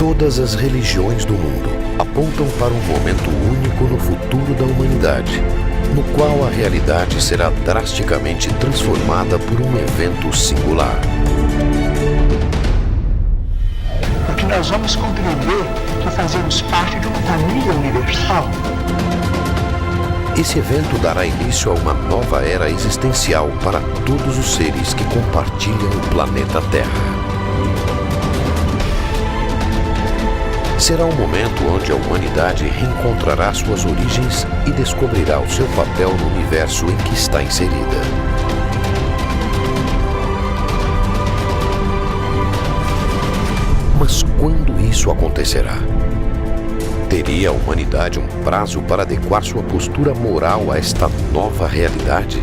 Todas as religiões do mundo apontam para um momento único no futuro da humanidade, no qual a realidade será drasticamente transformada por um evento singular. Porque nós vamos compreender que fazemos parte de uma família universal. Esse evento dará início a uma nova era existencial para todos os seres que compartilham o planeta Terra. Será um momento onde a humanidade reencontrará suas origens e descobrirá o seu papel no universo em que está inserida. Mas quando isso acontecerá? Teria a humanidade um prazo para adequar sua postura moral a esta nova realidade?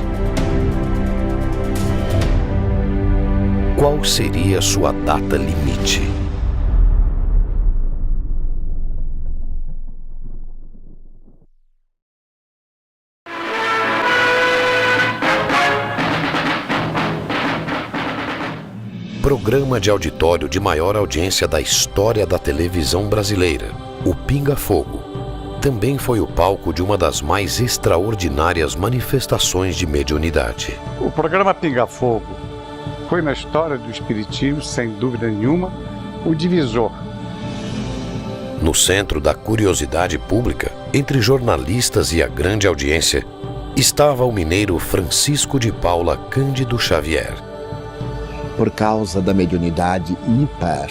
Qual seria sua data limite? Programa de auditório de maior audiência da história da televisão brasileira, o Pinga Fogo, também foi o palco de uma das mais extraordinárias manifestações de mediunidade. O programa Pinga Fogo foi na história do espiritismo, sem dúvida nenhuma, o divisor. No centro da curiosidade pública, entre jornalistas e a grande audiência, estava o mineiro Francisco de Paula Cândido Xavier. Por causa da mediunidade ímpar,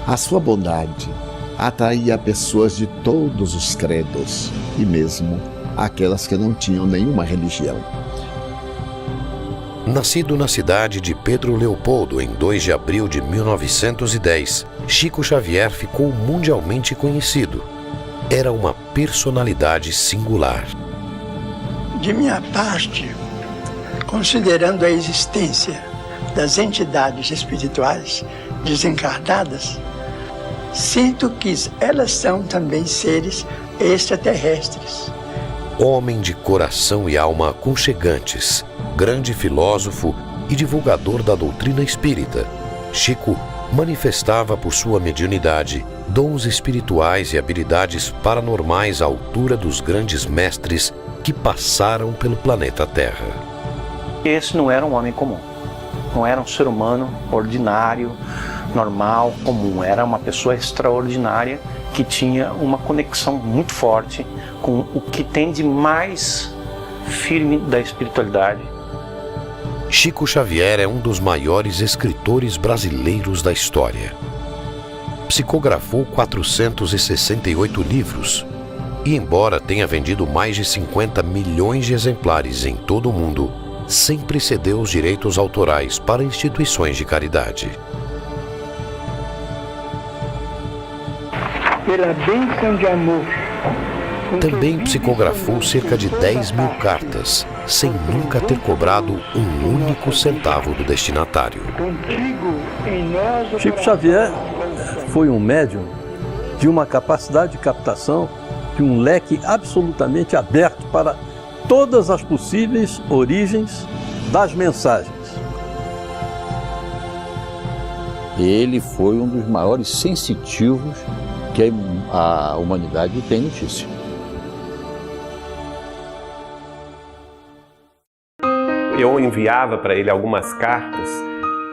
a sua bondade atraía pessoas de todos os credos e mesmo aquelas que não tinham nenhuma religião. Nascido na cidade de Pedro Leopoldo em 2 de abril de 1910, Chico Xavier ficou mundialmente conhecido. Era uma personalidade singular. De minha parte, considerando a existência das entidades espirituais desencarnadas, sinto que elas são também seres extraterrestres. Homem de coração e alma aconchegantes, grande filósofo e divulgador da doutrina espírita, Chico manifestava por sua mediunidade dons espirituais e habilidades paranormais à altura dos grandes mestres que passaram pelo planeta Terra. Esse não era um homem comum. Não era um ser humano ordinário, normal, comum. Era uma pessoa extraordinária que tinha uma conexão muito forte com o que tem de mais firme da espiritualidade. Chico Xavier é um dos maiores escritores brasileiros da história. Psicografou 468 livros e, embora tenha vendido mais de 50 milhões de exemplares em todo o mundo, sempre cedeu os direitos autorais para instituições de caridade. Pela bênção de amor. Também psicografou cerca de 10 mil cartas, sem nunca ter cobrado um único centavo do destinatário. Chico Xavier foi um médium de uma capacidade de captação, de um leque absolutamente aberto para todas as possíveis origens das mensagens. Ele foi um dos maiores sensitivos que a humanidade tem notícia. Eu enviava para ele algumas cartas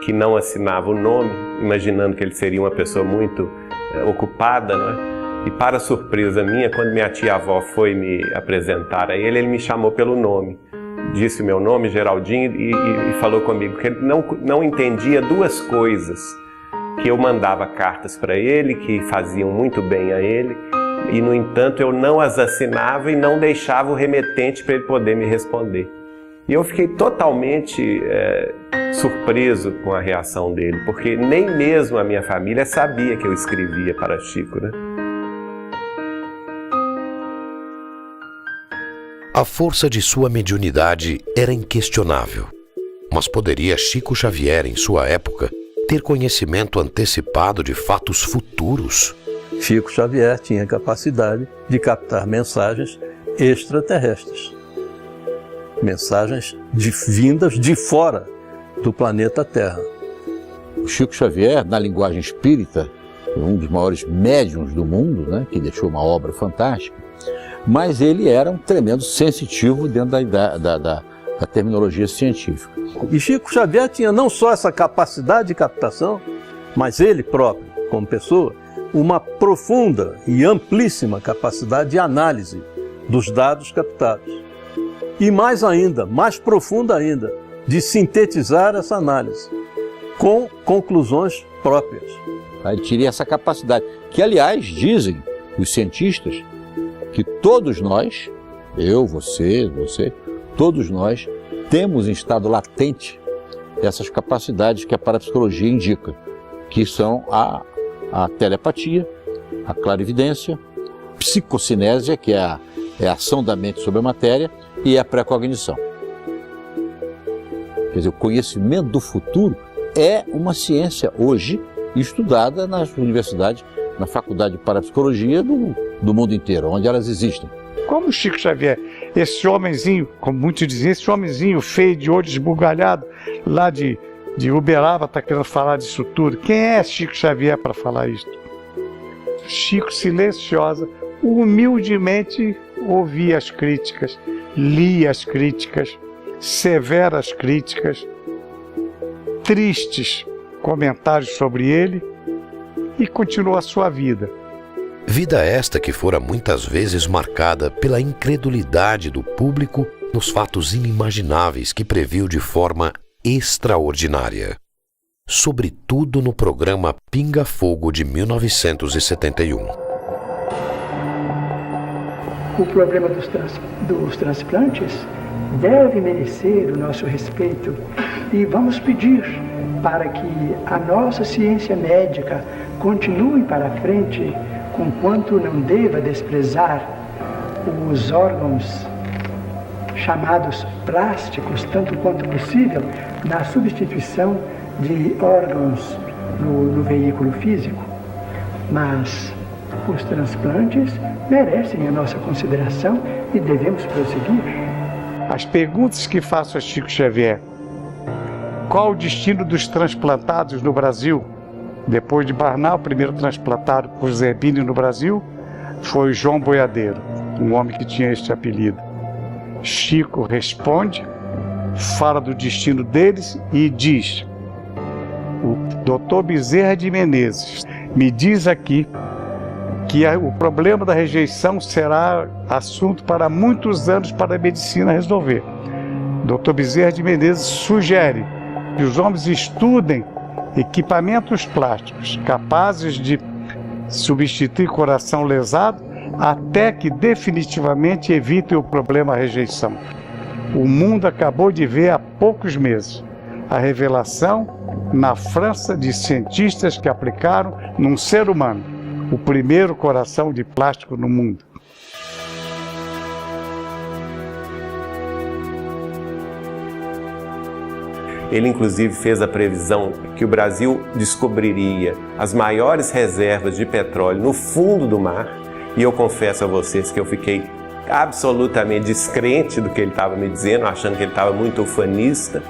que não assinava o nome, imaginando que ele seria uma pessoa muito ocupada, não é? E para surpresa minha, quando minha tia-avó foi me apresentar a ele me chamou pelo nome. Disse o meu nome, Geraldinho, e falou comigo que ele não entendia duas coisas. Que eu mandava cartas para ele, que faziam muito bem a ele, e, no entanto, eu não as assinava e não deixava o remetente para ele poder me responder. E eu fiquei totalmente surpreso com a reação dele, porque nem mesmo a minha família sabia que eu escrevia para Chico, né? A força de sua mediunidade era inquestionável. Mas poderia Chico Xavier, em sua época, ter conhecimento antecipado de fatos futuros? Chico Xavier tinha capacidade de captar mensagens extraterrestres. Mensagens vindas de fora do planeta Terra. O Chico Xavier, na linguagem espírita, um dos maiores médiuns do mundo, né, que deixou uma obra fantástica, mas ele era um tremendo sensitivo dentro da terminologia científica. E Chico Xavier tinha não só essa capacidade de captação, mas ele próprio, como pessoa, uma profunda e amplíssima capacidade de análise dos dados captados. E mais ainda, mais profunda ainda, de sintetizar essa análise com conclusões próprias. Ele tinha essa capacidade, que aliás dizem os cientistas que todos nós, eu, você, todos nós temos em estado latente essas capacidades que a parapsicologia indica, que são a telepatia, a clarividência, psicocinésia, que é a ação da mente sobre a matéria, e a precognição. Quer dizer, o conhecimento do futuro é uma ciência hoje estudada nas universidades, na faculdade de parapsicologia do mundo inteiro, onde elas existem. Como Chico Xavier, esse homenzinho, como muitos dizem, esse homenzinho feio, de olho esbugalhado, lá de Uberaba, está querendo falar disso tudo. Quem é Chico Xavier para falar isso? Chico, silenciosa, humildemente ouvia as críticas, lia as críticas, severas críticas, tristes comentários sobre ele, e continuou a sua vida. Vida esta que fora muitas vezes marcada pela incredulidade do público nos fatos inimagináveis que previu de forma extraordinária. Sobretudo no programa Pinga Fogo de 1971. O problema dos transplantes deve merecer o nosso respeito e vamos pedir para que a nossa ciência médica continue para frente, conquanto não deva desprezar os órgãos chamados plásticos, tanto quanto possível, na substituição de órgãos no veículo físico. Mas os transplantes merecem a nossa consideração e devemos prosseguir. As perguntas que faço a Chico Xavier: qual o destino dos transplantados no Brasil? Depois de Barnal, o primeiro transplantado por Zerbini no Brasil foi João Boiadeiro, um homem que tinha este apelido. Chico responde, fala do destino deles e diz: o Dr. Bezerra de Menezes me diz aqui que o problema da rejeição será assunto para muitos anos para a medicina resolver. Dr. Bezerra de Menezes sugere que os homens estudem equipamentos plásticos capazes de substituir coração lesado até que definitivamente evitem o problema rejeição. O mundo acabou de ver há poucos meses a revelação na França de cientistas que aplicaram num ser humano o primeiro coração de plástico no mundo. Ele, inclusive, fez a previsão que o Brasil descobriria as maiores reservas de petróleo no fundo do mar. E eu confesso a vocês que eu fiquei absolutamente descrente do que ele estava me dizendo, achando que ele estava muito ufanista.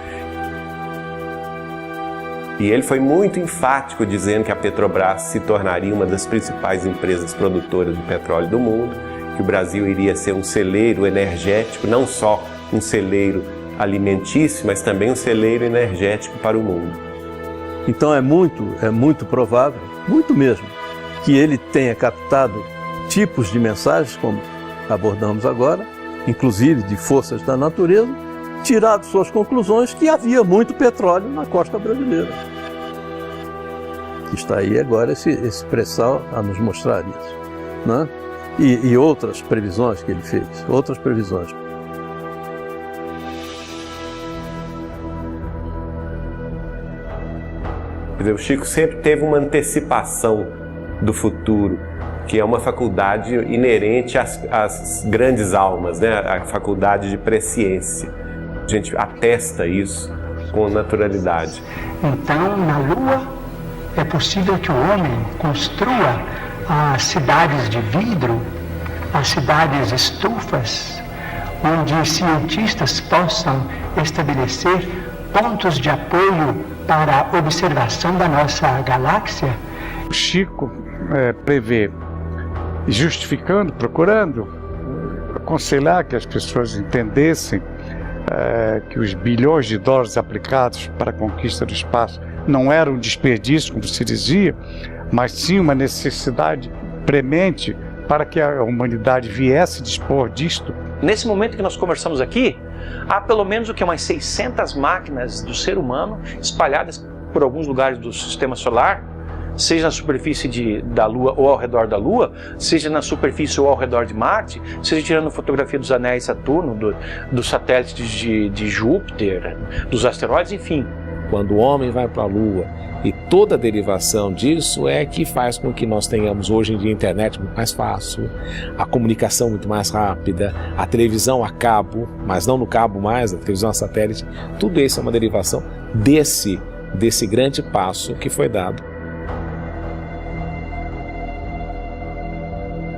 E ele foi muito enfático dizendo que a Petrobras se tornaria uma das principais empresas produtoras de petróleo do mundo, que o Brasil iria ser um celeiro energético, não só um celeiro alimentício, mas também um celeiro energético para o mundo. Então é muito provável, muito mesmo, que ele tenha captado tipos de mensagens, como abordamos agora, inclusive de forças da natureza, tirado suas conclusões que havia muito petróleo na costa brasileira. Está aí agora esse pré-sal a nos mostrar isso, né? E outras previsões que ele fez, outras previsões. O Chico sempre teve uma antecipação do futuro, que é uma faculdade inerente às grandes almas, né? A faculdade de presciência. A gente atesta isso com naturalidade. Então, na Lua, é possível que o homem construa as cidades de vidro, as cidades estufas, onde cientistas possam estabelecer pontos de apoio para a observação da nossa galáxia. Chico prevê, justificando, procurando aconselhar que as pessoas entendessem que os bilhões de dólares aplicados para a conquista do espaço não eram um desperdício, como se dizia, mas sim uma necessidade premente para que a humanidade viesse dispor disto. Nesse momento que nós conversamos aqui, há pelo menos umas 600 máquinas do ser humano espalhadas por alguns lugares do sistema solar, seja na superfície da Lua ou ao redor da Lua, seja na superfície ou ao redor de Marte, seja tirando fotografia dos anéis de Saturno, dos satélites de Júpiter, dos asteroides, enfim. Quando o homem vai para a Lua, e toda a derivação disso é que faz com que nós tenhamos hoje em dia a internet muito mais fácil, a comunicação muito mais rápida, a televisão a cabo, mas não no cabo mais, a televisão a satélite. Tudo isso é uma derivação desse grande passo que foi dado.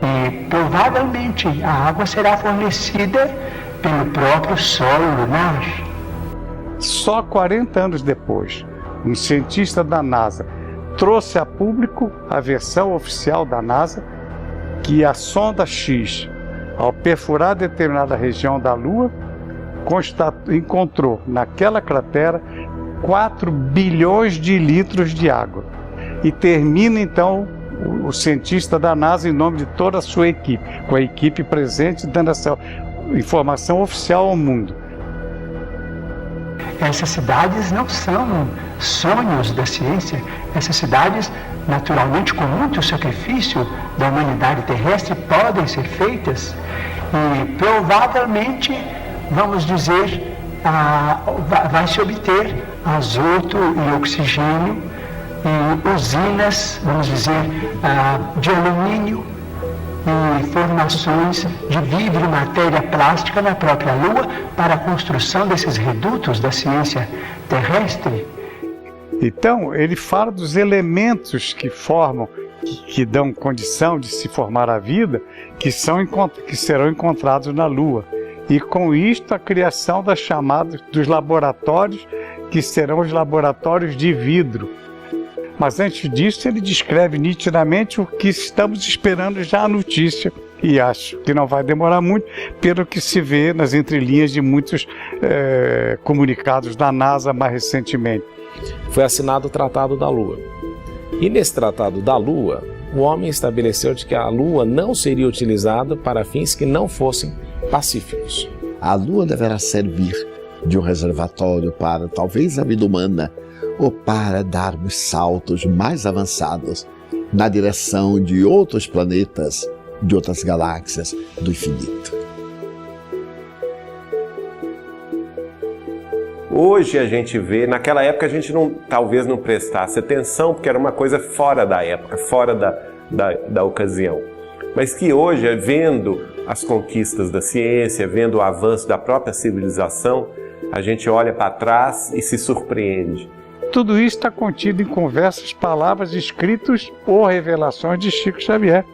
E provavelmente a água será fornecida pelo próprio solo lunar. Só 40 anos depois, um cientista da NASA trouxe a público a versão oficial da NASA que a sonda X, ao perfurar determinada região da Lua, encontrou naquela cratera 4 bilhões de litros de água. E termina então o cientista da NASA, em nome de toda a sua equipe, com a equipe presente, dando essa informação oficial ao mundo. Essas cidades não são sonhos da ciência. Essas cidades, naturalmente, com muito sacrifício da humanidade terrestre, podem ser feitas e provavelmente, vamos dizer, vai se obter azoto e oxigênio e usinas, vamos dizer, de alumínio e formações de vidro e matéria plástica na própria Lua para a construção desses redutos da ciência terrestre. Então, ele fala dos elementos que formam, que dão condição de se formar a vida, que serão encontrados na Lua. E com isto, a criação das chamadas dos laboratórios, que serão os laboratórios de vidro. Mas antes disso, ele descreve nitidamente o que estamos esperando já a notícia. E acho que não vai demorar muito, pelo que se vê nas entrelinhas de muitos comunicados da NASA mais recentemente. Foi assinado o Tratado da Lua. E nesse Tratado da Lua, o homem estabeleceu de que a Lua não seria utilizada para fins que não fossem pacíficos. A Lua deverá servir de um reservatório para, talvez, a vida humana, ou para darmos saltos mais avançados na direção de outros planetas, de outras galáxias do infinito. Hoje a gente vê, naquela época a gente talvez não prestasse atenção, porque era uma coisa fora da época, fora da ocasião. Mas que hoje, vendo as conquistas da ciência, vendo o avanço da própria civilização, a gente olha para trás e se surpreende. Tudo isso está contido em conversas, palavras, escritos ou revelações de Chico Xavier.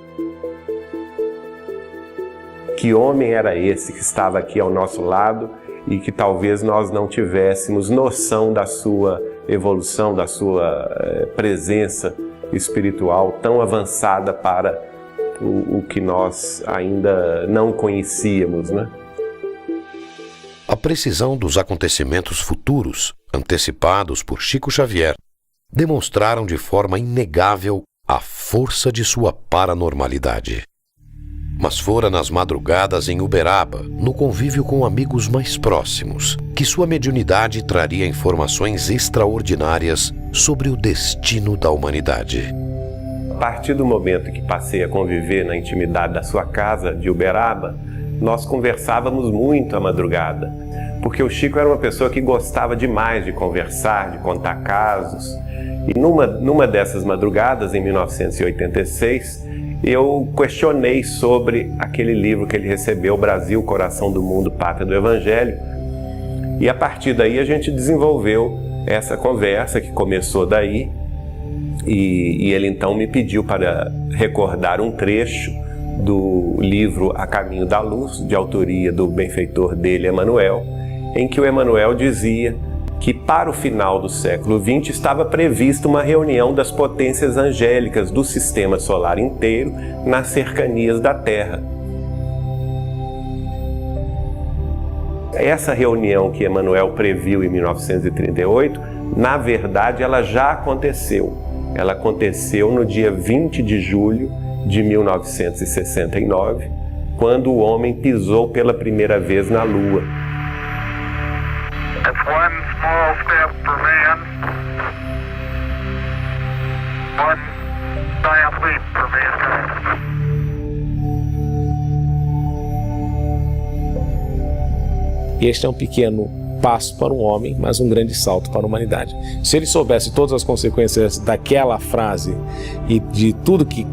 Que homem era esse que estava aqui ao nosso lado e que talvez nós não tivéssemos noção da sua evolução, da sua presença espiritual tão avançada para o que nós ainda não conhecíamos, né? A precisão dos acontecimentos futuros, antecipados por Chico Xavier, demonstraram de forma inegável a força de sua paranormalidade. Mas fora nas madrugadas em Uberaba, no convívio com amigos mais próximos, que sua mediunidade traria informações extraordinárias sobre o destino da humanidade. A partir do momento que passei a conviver na intimidade da sua casa de Uberaba, nós conversávamos muito à madrugada, porque o Chico era uma pessoa que gostava demais de conversar, de contar casos. E numa dessas madrugadas, em 1986, eu questionei sobre aquele livro que ele recebeu, Brasil, Coração do Mundo, Pátria do Evangelho. E a partir daí a gente desenvolveu essa conversa que começou daí. E ele então me pediu para recordar um trecho do livro A Caminho da Luz, de autoria do benfeitor dele, Emmanuel, em que o Emmanuel dizia que para o final do século XX estava prevista uma reunião das potências angélicas do sistema solar inteiro nas cercanias da Terra. Essa reunião que Emmanuel previu em 1938, na verdade ela já aconteceu. Ela aconteceu no dia 20 de julho de 1969, quando o homem pisou pela primeira vez na Lua. It's one small step for man, one giant leap for mankind. Este é um pequeno passo para um homem, mas um grande salto para a humanidade. Se ele soubesse todas as consequências daquela frase e de tudo que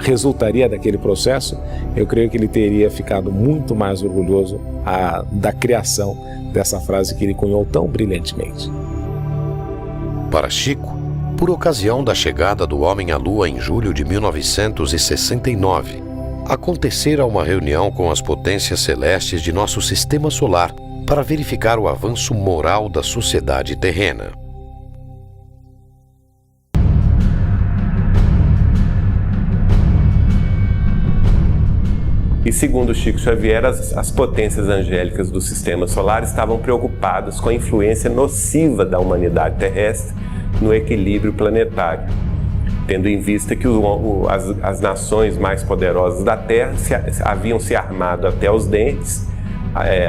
resultaria daquele processo, eu creio que ele teria ficado muito mais orgulhoso da criação dessa frase que ele cunhou tão brilhantemente. Para Chico, por ocasião da chegada do homem à Lua em julho de 1969, acontecera uma reunião com as potências celestes de nosso sistema solar para verificar o avanço moral da sociedade terrena. E segundo Chico Xavier, as potências angélicas do sistema solar estavam preocupadas com a influência nociva da humanidade terrestre no equilíbrio planetário, tendo em vista que as nações mais poderosas da Terra haviam se armado até os dentes.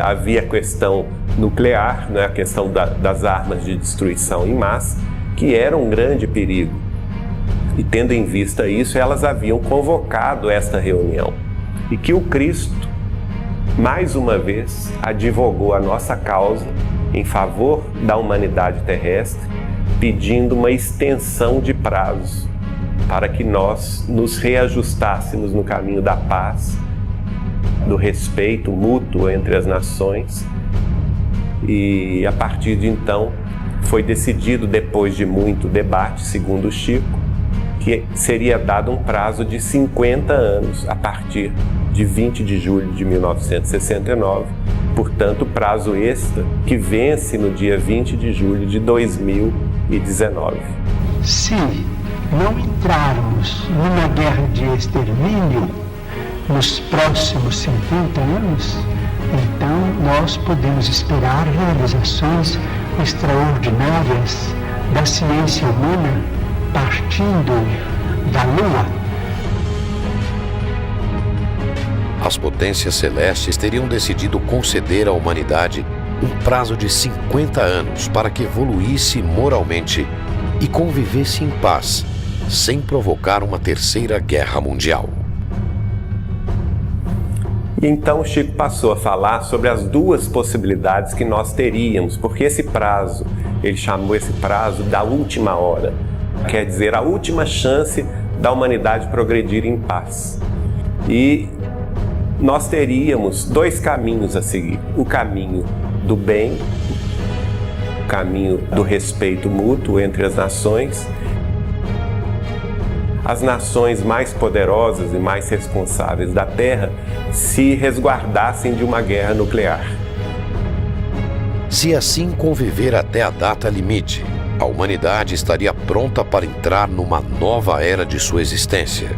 Havia a questão nuclear, né, a questão das armas de destruição em massa, que era um grande perigo. E tendo em vista isso, elas haviam convocado esta reunião. E que o Cristo, mais uma vez, advogou a nossa causa em favor da humanidade terrestre, pedindo uma extensão de prazos para que nós nos reajustássemos no caminho da paz, do respeito mútuo entre as nações. E a partir de então foi decidido, depois de muito debate, segundo Chico, que seria dado um prazo de 50 anos a partir de 20 de julho de 1969, portanto prazo extra que vence no dia 20 de julho de 2019. Se não entrarmos numa guerra de extermínio nos próximos 50 anos, então nós podemos esperar realizações extraordinárias da ciência humana partindo da Lua. As potências celestes teriam decidido conceder à humanidade um prazo de 50 anos para que evoluísse moralmente e convivesse em paz, sem provocar uma terceira guerra mundial. E então Chico passou a falar sobre as duas possibilidades que nós teríamos, porque esse prazo, ele chamou esse prazo da última hora, quer dizer, a última chance da humanidade progredir em paz. E nós teríamos dois caminhos a seguir: o caminho do bem, o caminho do respeito mútuo entre as nações. As nações mais poderosas e mais responsáveis da Terra se resguardassem de uma guerra nuclear. Se assim conviver até a data limite, a humanidade estaria pronta para entrar numa nova era de sua existência.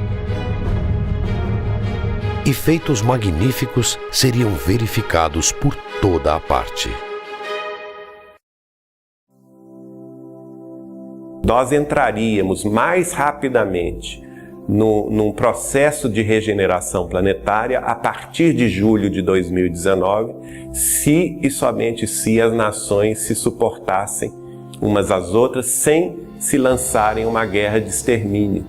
E feitos magníficos seriam verificados por toda a parte. Nós entraríamos mais rapidamente num processo de regeneração planetária a partir de julho de 2019, se e somente se as nações se suportassem umas às outras sem se lançarem uma guerra de extermínio,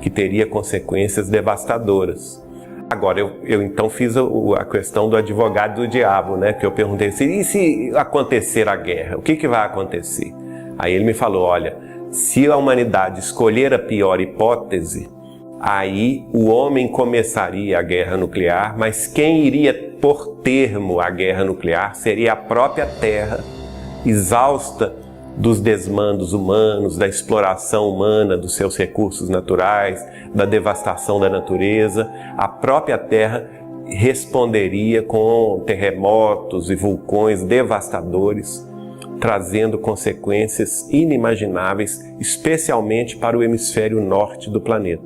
que teria consequências devastadoras. Agora, eu então fiz a questão do advogado do diabo, né? Que eu perguntei assim, e se acontecer a guerra, o que vai acontecer? Aí ele me falou, olha, se a humanidade escolher a pior hipótese, aí o homem começaria a guerra nuclear, mas quem iria pôr termo à guerra nuclear seria a própria Terra, exausta dos desmandos humanos, da exploração humana dos seus recursos naturais, da devastação da natureza. A própria Terra responderia com terremotos e vulcões devastadores, trazendo consequências inimagináveis, especialmente para o hemisfério norte do planeta,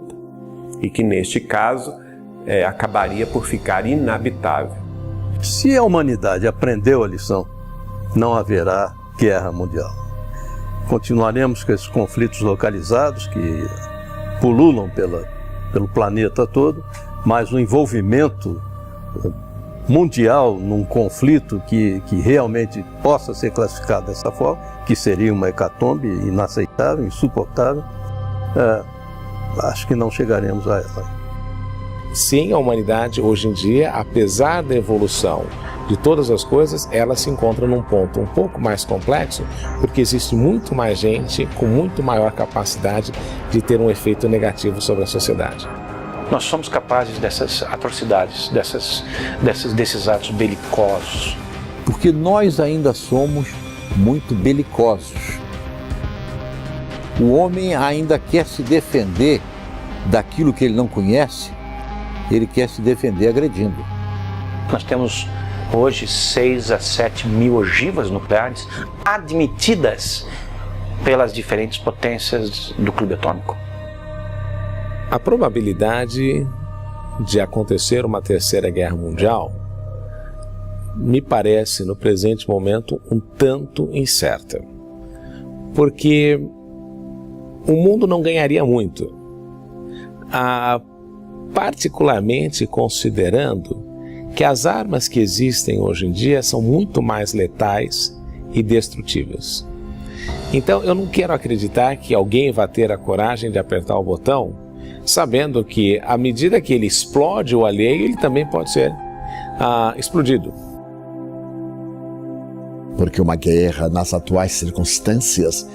e que neste caso acabaria por ficar inabitável. Se a humanidade aprendeu a lição, não haverá guerra mundial. Continuaremos com esses conflitos localizados que pululam pelo planeta todo, mas o envolvimento mundial num conflito que realmente possa ser classificado dessa forma, que seria uma hecatombe inaceitável, insuportável, acho que não chegaremos a ela. Sim, a humanidade hoje em dia, apesar da evolução de todas as coisas, ela se encontra num ponto um pouco mais complexo, porque existe muito mais gente com muito maior capacidade de ter um efeito negativo sobre a sociedade. Nós somos capazes dessas atrocidades, desses atos belicosos. Porque nós ainda somos muito belicosos. O homem ainda quer se defender daquilo que ele não conhece, ele quer se defender agredindo. Nós temos hoje 6 a 7 mil ogivas nucleares admitidas pelas diferentes potências do clube atômico. A probabilidade de acontecer uma terceira guerra mundial me parece, no presente momento, um tanto incerta. Porque o mundo não ganharia muito, particularmente considerando que as armas que existem hoje em dia são muito mais letais e destrutivas. Então eu não quero acreditar que alguém vai ter a coragem de apertar o botão sabendo que, à medida que ele explode o alheio, ele também pode ser explodido. Porque uma guerra, nas atuais circunstâncias,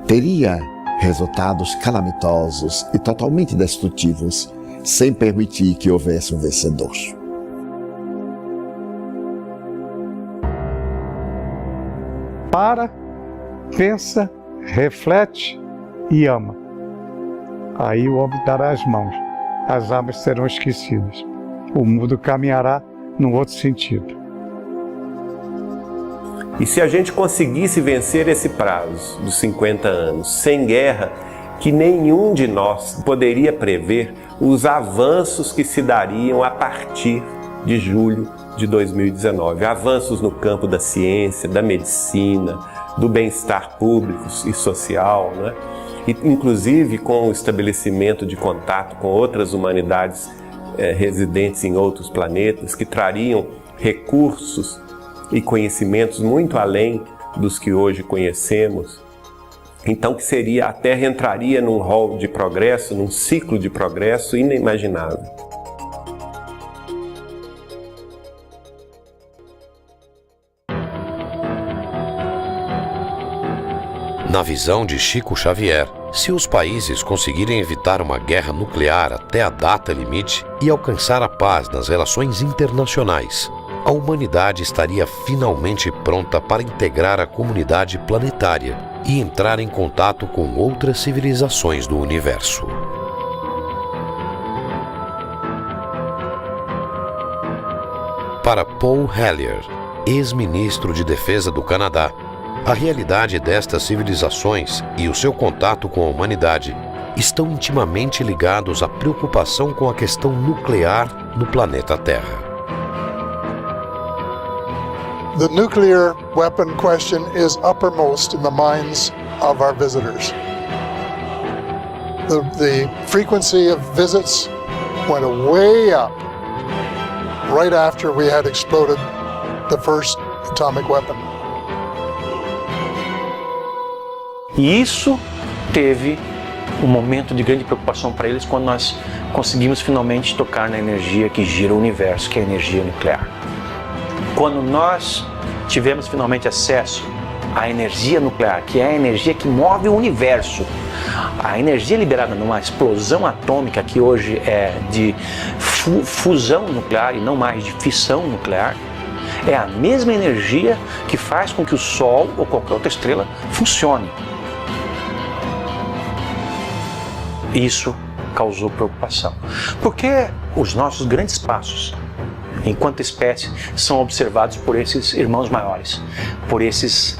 teria resultados calamitosos e totalmente destrutivos, sem permitir que houvesse um vencedor. Para, pensa, reflete e ama. Aí o homem dará as mãos, as armas serão esquecidas. O mundo caminhará num outro sentido. E se a gente conseguisse vencer esse prazo dos 50 anos, sem guerra, que nenhum de nós poderia prever os avanços que se dariam a partir de julho de 2019. Avanços no campo da ciência, da medicina, do bem-estar público e social, né? E, inclusive com o estabelecimento de contato com outras humanidades residentes em outros planetas, que trariam recursos e conhecimentos muito além dos que hoje conhecemos. Então que a Terra entraria num rol de progresso, num ciclo de progresso inimaginável. Na visão de Chico Xavier, se os países conseguirem evitar uma guerra nuclear até a data limite e alcançar a paz nas relações internacionais, a humanidade estaria finalmente pronta para integrar a comunidade planetária e entrar em contato com outras civilizações do universo. Para Paul Hellyer, ex-ministro de Defesa do Canadá, a realidade destas civilizações e o seu contato com a humanidade estão intimamente ligados à preocupação com a questão nuclear no planeta Terra. The nuclear weapon question is uppermost in the minds of our visitors. The frequency of visits went way up right after we had exploded the first atomic weapon. E isso teve um momento de grande preocupação para eles quando nós conseguimos finalmente tocar na energia que gira o universo, que é a energia nuclear. Quando nós tivemos finalmente acesso à energia nuclear, que é a energia que move o universo, a energia liberada numa explosão atômica que hoje é de fusão nuclear e não mais de fissão nuclear, é a mesma energia que faz com que o Sol ou qualquer outra estrela funcione. Isso causou preocupação, porque os nossos grandes passos, enquanto espécie, são observados por esses irmãos maiores, por esses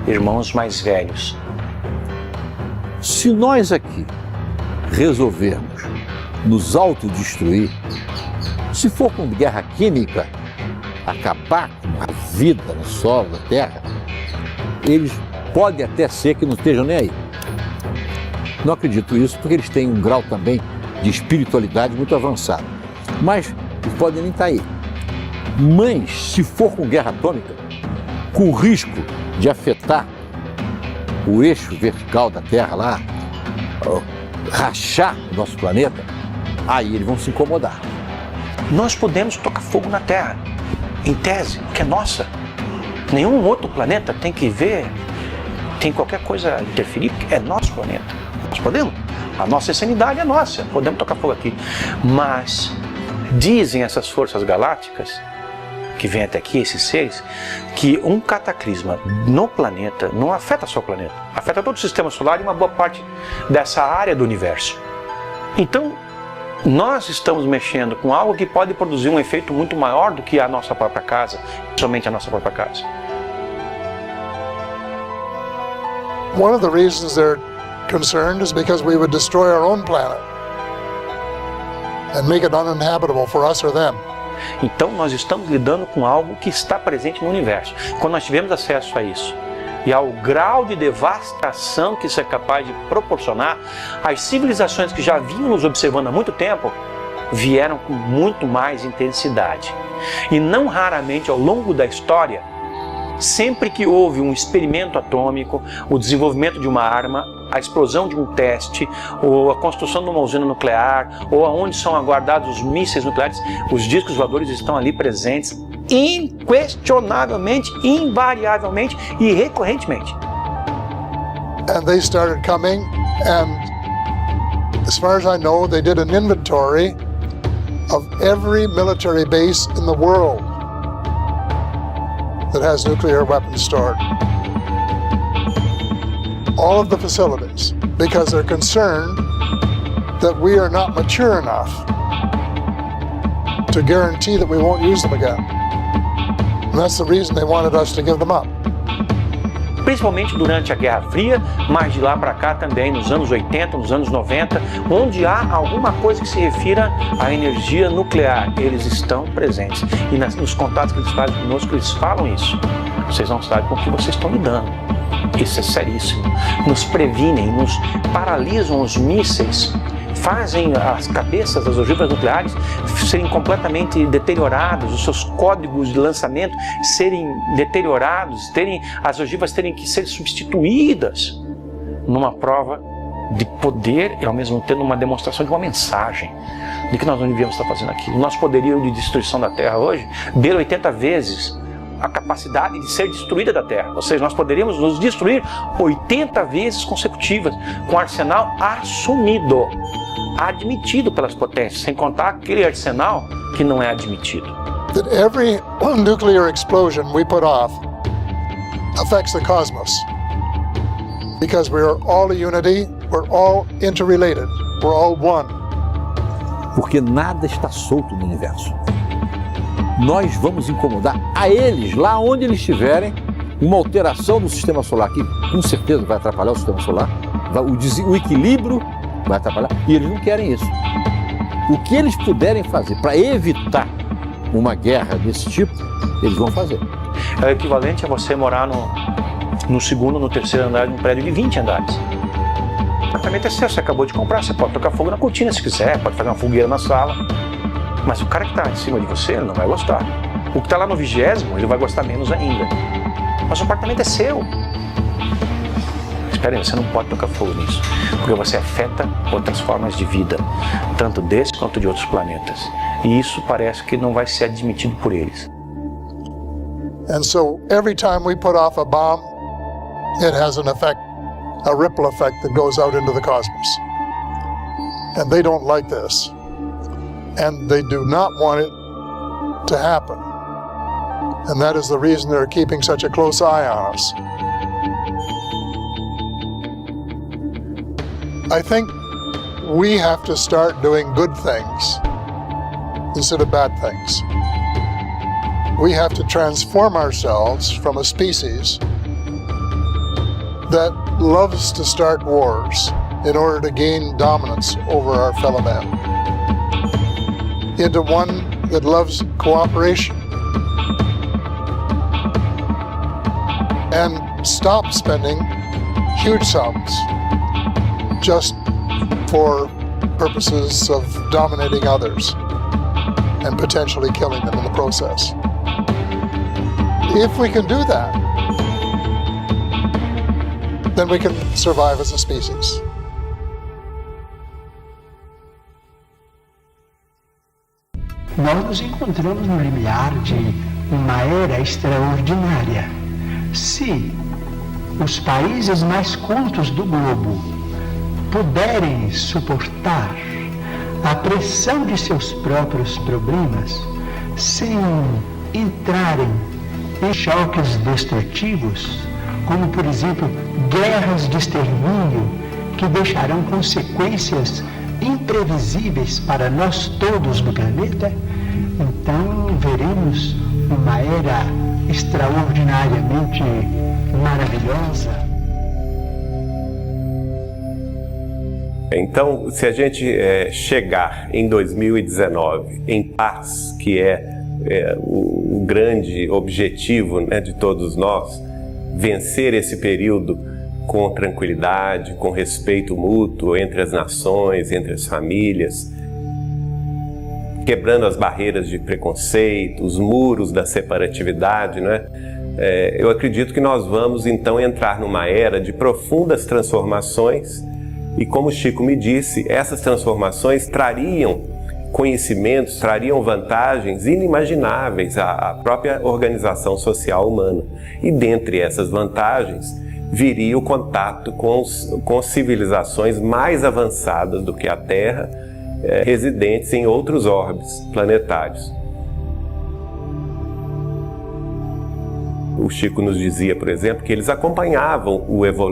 irmãos mais velhos. Se nós aqui resolvermos nos autodestruir, se for com guerra química, acabar com a vida no solo, na terra, eles podem até ser que não estejam nem aí. Não acredito isso porque eles têm um grau também de espiritualidade muito avançado. Mas eles podem nem estar aí. Mas se for com guerra atômica, com o risco de afetar o eixo vertical da Terra lá, rachar o nosso planeta, aí eles vão se incomodar. Nós podemos tocar fogo na Terra, em tese, que é nossa. Nenhum outro planeta tem que ver, tem qualquer coisa interferir, porque é nosso planeta. Nós podemos. A nossa insanidade é nossa, podemos tocar fogo aqui. Mas dizem essas forças galácticas, que vêm até aqui, esses seres, que um cataclisma no planeta não afeta só o planeta, afeta todo o sistema solar e uma boa parte dessa área do universo. Então, nós estamos mexendo com algo que pode produzir um efeito muito maior do que a nossa própria casa, somente a nossa própria casa. One of the reasons they're concerned is because we would destroy our own planet and make it uninhabitable for us or them. Então nós estamos lidando com algo que está presente no universo. Quando nós tivemos acesso a isso e ao grau de devastação que isso é capaz de proporcionar, as civilizações que já vinham nos observando há muito tempo vieram com muito mais intensidade. E não raramente ao longo da história, sempre que houve um experimento atômico, o desenvolvimento de uma arma, a explosão de um teste, ou a construção de uma usina nuclear, ou aonde são guardados os mísseis nucleares, os discos voadores estão ali presentes, inquestionavelmente, invariavelmente e recorrentemente. And they started coming, and as far as I know, they did an inventory of every military base in the world that has nuclear weapons stored. All of the facilities, because they're concerned that we are not mature enough to guarantee that we won't use them again. And that's the reason they wanted us to give them up. Principalmente durante a Guerra Fria, mas de lá para cá também, nos anos 80, nos anos 90, onde há alguma coisa que se refira à energia nuclear, eles estão presentes. E nos contatos que eles fazem conosco, eles falam isso. Vocês não sabem com o que vocês estão lidando. Isso é seríssimo. Nos previnem, nos paralisam os mísseis, fazem as cabeças das ogivas nucleares serem completamente deterioradas, os seus códigos de lançamento serem deteriorados, as ogivas terem que ser substituídas numa prova de poder e ao mesmo tempo uma demonstração de uma mensagem de que nós não devíamos estar fazendo aquilo. Nosso poderio de destruição da Terra hoje beira 80 vezes a capacidade de ser destruída da Terra. Ou seja, nós poderíamos nos destruir 80 vezes consecutivas com o arsenal assumido, admitido pelas potências, sem contar aquele arsenal que não é admitido. That every nuclear explosion we put off affects the cosmos. Because we are all a unity, we're all interrelated, we're all one. Porque nada está solto no universo. Nós vamos incomodar a eles, lá onde eles estiverem, uma alteração do sistema solar, que com certeza vai atrapalhar o sistema solar, o equilíbrio vai atrapalhar, e eles não querem isso. O que eles puderem fazer para evitar uma guerra desse tipo, eles vão fazer. É o equivalente a você morar no segundo, no terceiro andar de um prédio de 20 andares. O apartamento é seu, você acabou de comprar, você pode tocar fogo na cortina se quiser, pode fazer uma fogueira na sala. Mas o cara que está em cima de você, ele não vai gostar. O que está lá no 20º, ele vai gostar menos ainda. Mas o apartamento é seu. Espera aí, você não pode tocar fogo nisso, porque você afeta outras formas de vida, tanto desse quanto de outros planetas. E isso parece que não vai ser admitido por eles. And so every time we put off a bomb, it has an effect, a ripple effect that goes out into the cosmos. And they don't like this. And they do not want it to happen. And that is the reason they're keeping such a close eye on us. I think we have to start doing good things instead of bad things. We have to transform ourselves from a species that loves to start wars in order to gain dominance over our fellow man, into one that loves cooperation and stop spending huge sums just for purposes of dominating others and potentially killing them in the process. If we can do that, then we can survive as a species. Nós nos encontramos no limiar de uma era extraordinária. Se os países mais cultos do globo puderem suportar a pressão de seus próprios problemas sem entrarem em choques destrutivos, como por exemplo guerras de extermínio que deixarão consequências imprevisíveis para nós todos no planeta, então veremos uma era extraordinariamente maravilhosa. Então, se a gente chegar em 2019 em paz, que é o grande objetivo, né, de todos nós, vencer esse período com tranquilidade, com respeito mútuo entre as nações, entre as famílias, quebrando as barreiras de preconceito, os muros da separatividade, né? Eu acredito que nós vamos então entrar numa era de profundas transformações e, como o Chico me disse, essas transformações trariam conhecimentos, trariam vantagens inimagináveis à própria organização social humana. E dentre essas vantagens viria o contato com civilizações mais avançadas do que a Terra, residentes em outros orbes planetários. O Chico nos dizia, por exemplo, que eles acompanhavam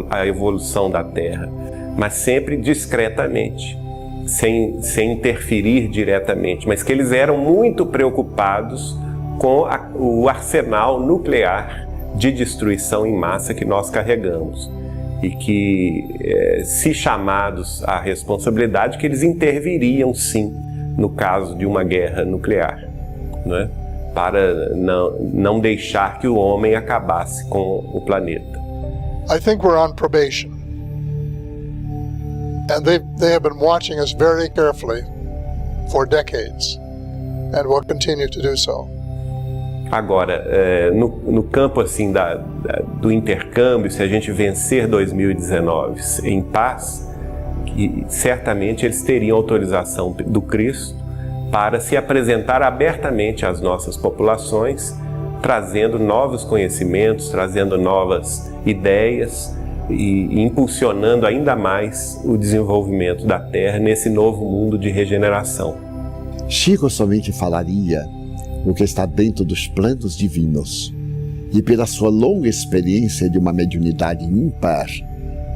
a evolução da Terra, mas sempre discretamente, sem interferir diretamente, mas que eles eram muito preocupados com o arsenal nuclear de destruição em massa que nós carregamos. E que, se chamados à responsabilidade, que eles interviriam sim no caso de uma guerra nuclear, né? Para não deixar que o homem acabasse com o planeta. I think we're on probation. And they have been watching us very carefully for decades and will continue to do so. Agora, no campo assim do intercâmbio, se a gente vencer 2019 em paz, que certamente eles teriam autorização do Cristo para se apresentar abertamente às nossas populações, trazendo novos conhecimentos, trazendo novas ideias e impulsionando ainda mais o desenvolvimento da Terra nesse novo mundo de regeneração. Chico somente falaria o que está dentro dos planos divinos, e pela sua longa experiência de uma mediunidade ímpar,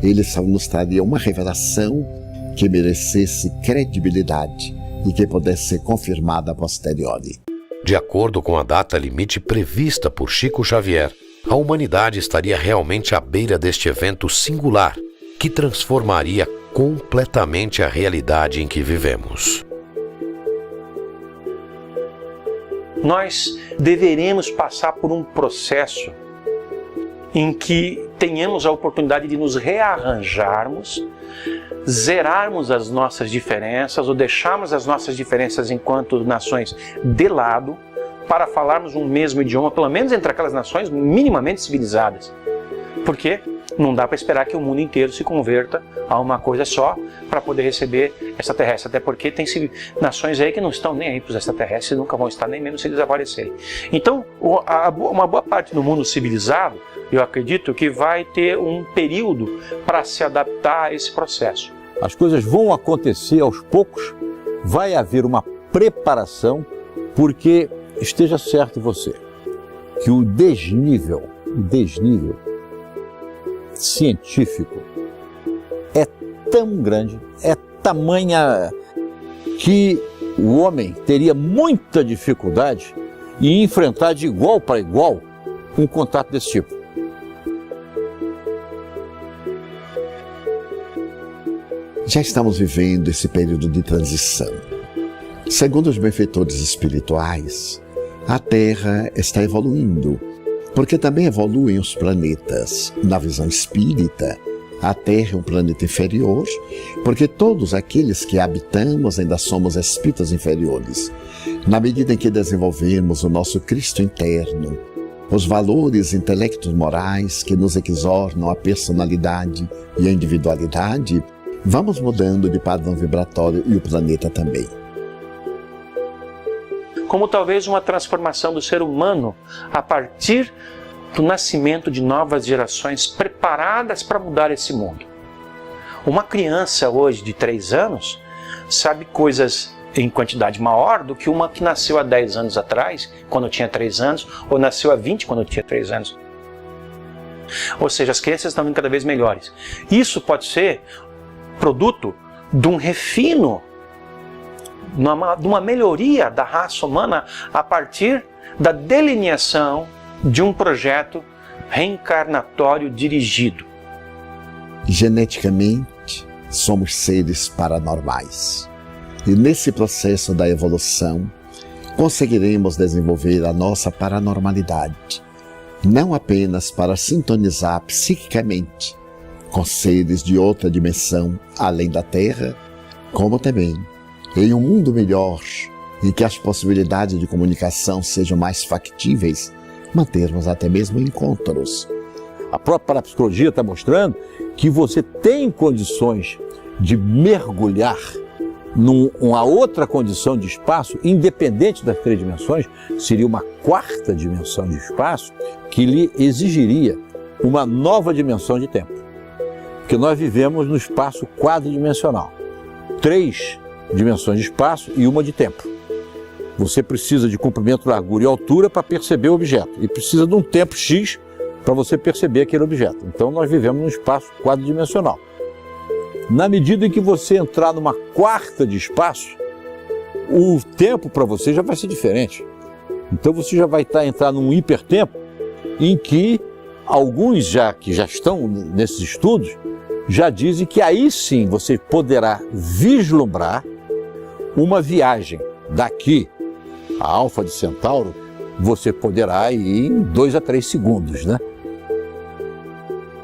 ele só nos traria uma revelação que merecesse credibilidade e que pudesse ser confirmada a posteriori. De acordo com a data limite prevista por Chico Xavier, a humanidade estaria realmente à beira deste evento singular que transformaria completamente a realidade em que vivemos. Nós deveremos passar por um processo em que tenhamos a oportunidade de nos rearranjarmos, zerarmos as nossas diferenças ou deixarmos as nossas diferenças enquanto nações de lado para falarmos um mesmo idioma, pelo menos entre aquelas nações minimamente civilizadas. Porque não dá para esperar que o mundo inteiro se converta a uma coisa só para poder receber extraterrestres. Até porque tem nações aí que não estão nem aí para os extraterrestres e nunca vão estar, nem mesmo se eles aparecerem. Então, uma boa parte do mundo civilizado, eu acredito que vai ter um período para se adaptar a esse processo. As coisas vão acontecer aos poucos, vai haver uma preparação, porque esteja certo você, que o desnível científico é tão grande, é tamanha que o homem teria muita dificuldade em enfrentar de igual para igual um contato desse tipo. Já estamos vivendo esse período de transição. Segundo os benfeitores espirituais, a Terra está evoluindo, porque também evoluem os planetas. Na visão espírita, a Terra é um planeta inferior, porque todos aqueles que habitamos ainda somos espíritos inferiores. Na medida em que desenvolvemos o nosso Cristo interno, os valores intelectos morais que nos exornam a personalidade e a individualidade, vamos mudando de padrão vibratório e o planeta também. Como talvez uma transformação do ser humano a partir do nascimento de novas gerações preparadas para mudar esse mundo. Uma criança hoje de 3 anos sabe coisas em quantidade maior do que uma que nasceu há 10 anos atrás, quando tinha 3 anos, ou nasceu há 20 quando tinha 3 anos. Ou seja, as crianças estão cada vez melhores. Isso pode ser produto de um refino, de uma melhoria da raça humana a partir da delineação de um projeto reencarnatório dirigido. Geneticamente, somos seres paranormais. E nesse processo da evolução, conseguiremos desenvolver a nossa paranormalidade, não apenas para sintonizar psiquicamente com seres de outra dimensão além da Terra, como também em um mundo melhor, em que as possibilidades de comunicação sejam mais factíveis, mantermos até mesmo encontros. A própria parapsicologia está mostrando que você tem condições de mergulhar numa outra condição de espaço, independente das 3 dimensões, seria uma 4ª dimensão de espaço que lhe exigiria uma nova dimensão de tempo. Porque nós vivemos no espaço quadridimensional. 3 dimensões de espaço e uma de tempo. Você precisa de comprimento, largura e altura para perceber o objeto. E precisa de um tempo X para você perceber aquele objeto. Então nós vivemos num espaço quadridimensional. Na medida em que você entrar numa 4ª de espaço, o tempo para você já vai ser diferente. Então você já vai entrar num hipertempo em que alguns que já estão nesses estudos já dizem que aí sim você poderá vislumbrar uma viagem daqui a Alfa de Centauro, você poderá ir em 2 a 3 segundos, né?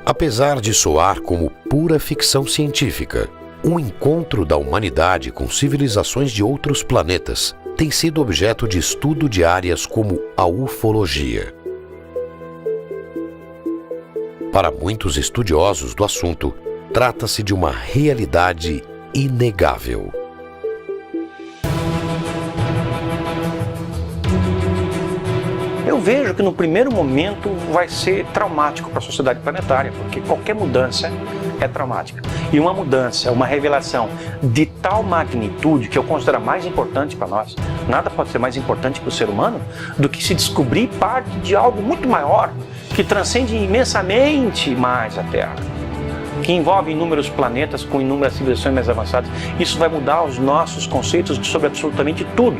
Apesar de soar como pura ficção científica, um encontro da humanidade com civilizações de outros planetas tem sido objeto de estudo de áreas como a ufologia. Para muitos estudiosos do assunto, trata-se de uma realidade inegável. Eu vejo que no primeiro momento vai ser traumático para a sociedade planetária, porque qualquer mudança é traumática. E uma mudança, uma revelação de tal magnitude que eu considero mais importante para nós, nada pode ser mais importante para o ser humano do que se descobrir parte de algo muito maior, que transcende imensamente mais a Terra, que envolve inúmeros planetas com inúmeras civilizações mais avançadas. Isso vai mudar os nossos conceitos sobre absolutamente tudo.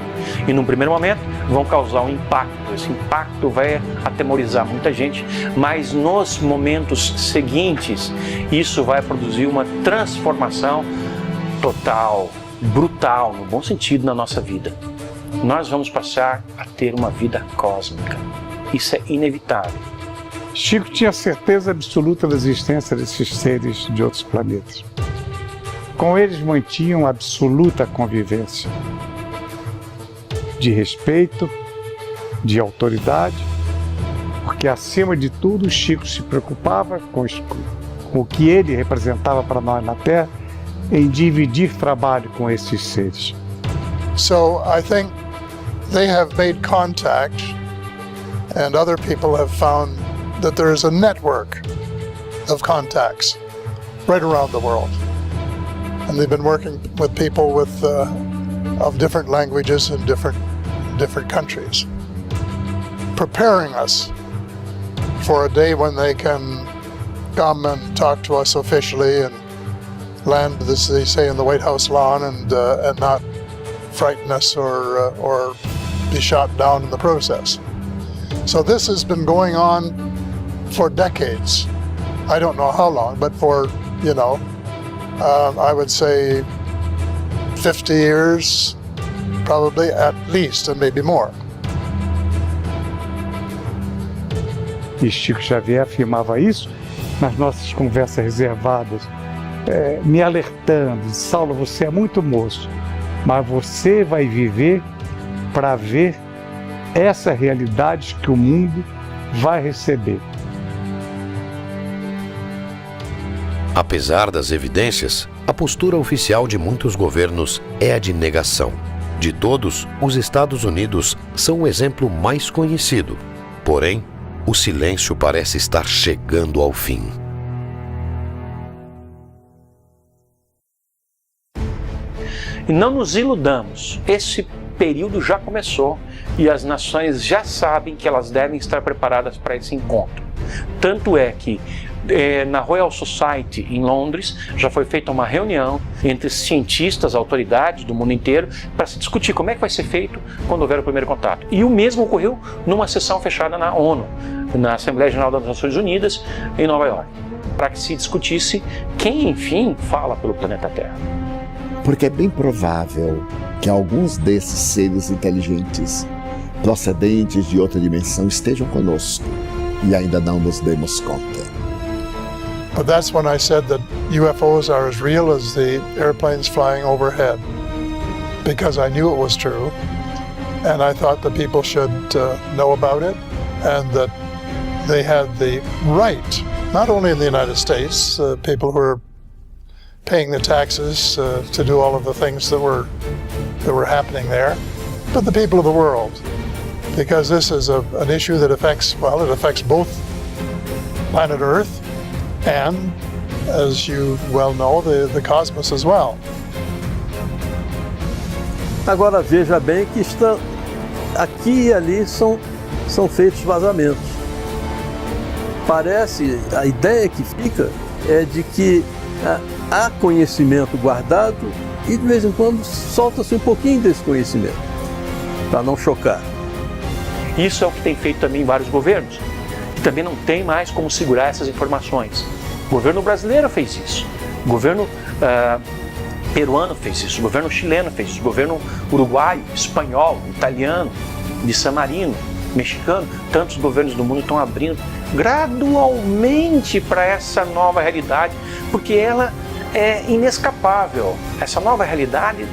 E num primeiro momento vão causar um impacto. Esse impacto vai atemorizar muita gente, mas nos momentos seguintes isso vai produzir uma transformação total, brutal, no bom sentido, na nossa vida. Nós vamos passar a ter uma vida cósmica. Isso é inevitável. Chico tinha certeza absoluta da existência desses seres de outros planetas. Com eles mantinham absoluta convivência de respeito, de autoridade, porque acima de tudo Chico se preocupava com o que ele representava para nós na Terra, em dividir trabalho com esses seres. So I think they have made contact, and other people have found that there is a network of contacts right around the world. And they've been working with people with of different languages in different countries, preparing us for a day when they can come and talk to us officially and land, as they say, in the White House lawn and not frighten us or be shot down in the process. So this has been going on for decades. I don't know how long, but for, I would say 50 years, probably at least, and maybe more. E Chico Xavier afirmava isso nas nossas conversas reservadas, me alertando: Saulo, você é muito moço, mas você vai viver para ver essa realidade que o mundo vai receber. Apesar das evidências, a postura oficial de muitos governos é a de negação. De todos, os Estados Unidos são o exemplo mais conhecido. Porém, o silêncio parece estar chegando ao fim. E não nos iludamos, esse período já começou e as nações já sabem que elas devem estar preparadas para esse encontro. Tanto é que na Royal Society em Londres já foi feita uma reunião entre cientistas, autoridades do mundo inteiro para se discutir como é que vai ser feito quando houver o primeiro contato. E o mesmo ocorreu numa sessão fechada na ONU, na Assembleia Geral das Nações Unidas em Nova York, para que se discutisse quem, enfim, fala pelo planeta Terra. Porque é bem provável que alguns desses seres inteligentes, procedentes de outra dimensão, estejam conosco e ainda não nos demos conta. But that's when I said that UFOs are as real as the airplanes flying overhead, because I knew it was true, and I thought the people should know about it, and that they had the right, not only in the United States, people who are paying the taxes to do all of the things that were happening there, but the people of the world, because this is an issue that affects both planet Earth and, as you well know, the cosmos as well. Agora veja bem que aqui e ali são feitos vazamentos. Parece, a ideia que fica é de que há conhecimento guardado e de vez em quando solta-se um pouquinho desse conhecimento, para não chocar. Isso é o que tem feito também vários governos, que também não tem mais como segurar essas informações. O governo brasileiro fez isso, o governo peruano fez isso, o governo chileno fez isso, o governo uruguaio, espanhol, italiano, de San Marino, mexicano, tantos governos do mundo estão abrindo gradualmente para essa nova realidade, porque ela é inescapável. Essa nova realidade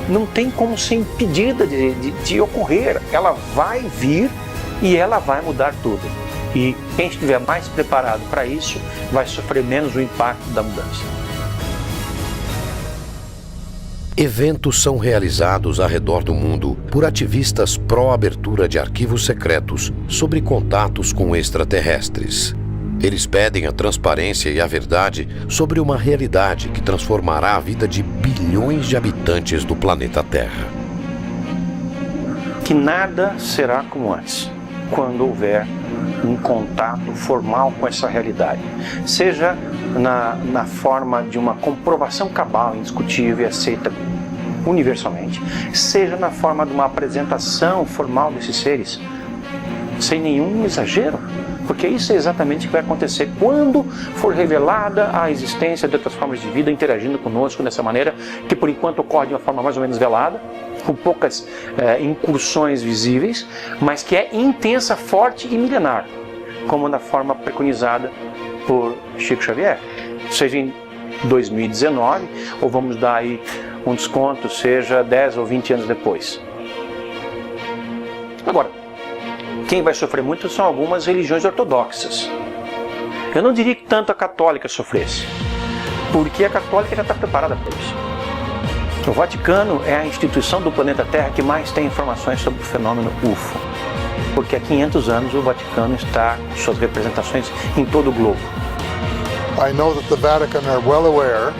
não tem como ser impedida de ocorrer, ela vai vir e ela vai mudar tudo. E quem estiver mais preparado para isso vai sofrer menos o impacto da mudança. Eventos são realizados ao redor do mundo por ativistas pró-abertura de arquivos secretos sobre contatos com extraterrestres. Eles pedem a transparência e a verdade sobre uma realidade que transformará a vida de bilhões de habitantes do planeta Terra. Que nada será como antes, quando houver um contato formal com essa realidade, seja na forma de uma comprovação cabal, indiscutível e aceita universalmente, seja na forma de uma apresentação formal desses seres, sem nenhum exagero, porque isso é exatamente o que vai acontecer quando for revelada a existência de outras formas de vida interagindo conosco dessa maneira, que por enquanto ocorre de uma forma mais ou menos velada, com poucas incursões visíveis, mas que é intensa, forte e milenar, como na forma preconizada por Chico Xavier, seja em 2019, ou vamos dar aí um desconto, seja 10 ou 20 anos depois. Agora, quem vai sofrer muito são algumas religiões ortodoxas. Eu não diria que tanto a católica sofresse, porque a católica já está preparada para isso. O Vaticano é a instituição do planeta Terra que mais tem informações sobre o fenômeno UFO, porque há 500 anos o Vaticano está com suas representações em todo o globo. I know that the Vatican are well aware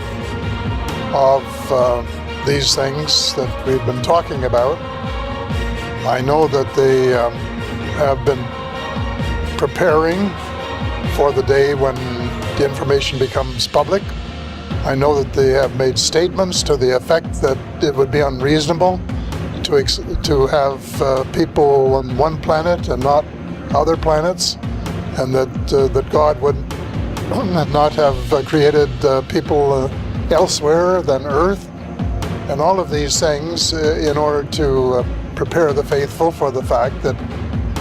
of these things that we've been talking about. I know that they have been preparing for the day when the information becomes public. I know that they have made statements to the effect that it would be unreasonable to have people on one planet and not other planets, and that God would not have created people elsewhere than Earth, and all of these things in order to prepare the faithful for the fact that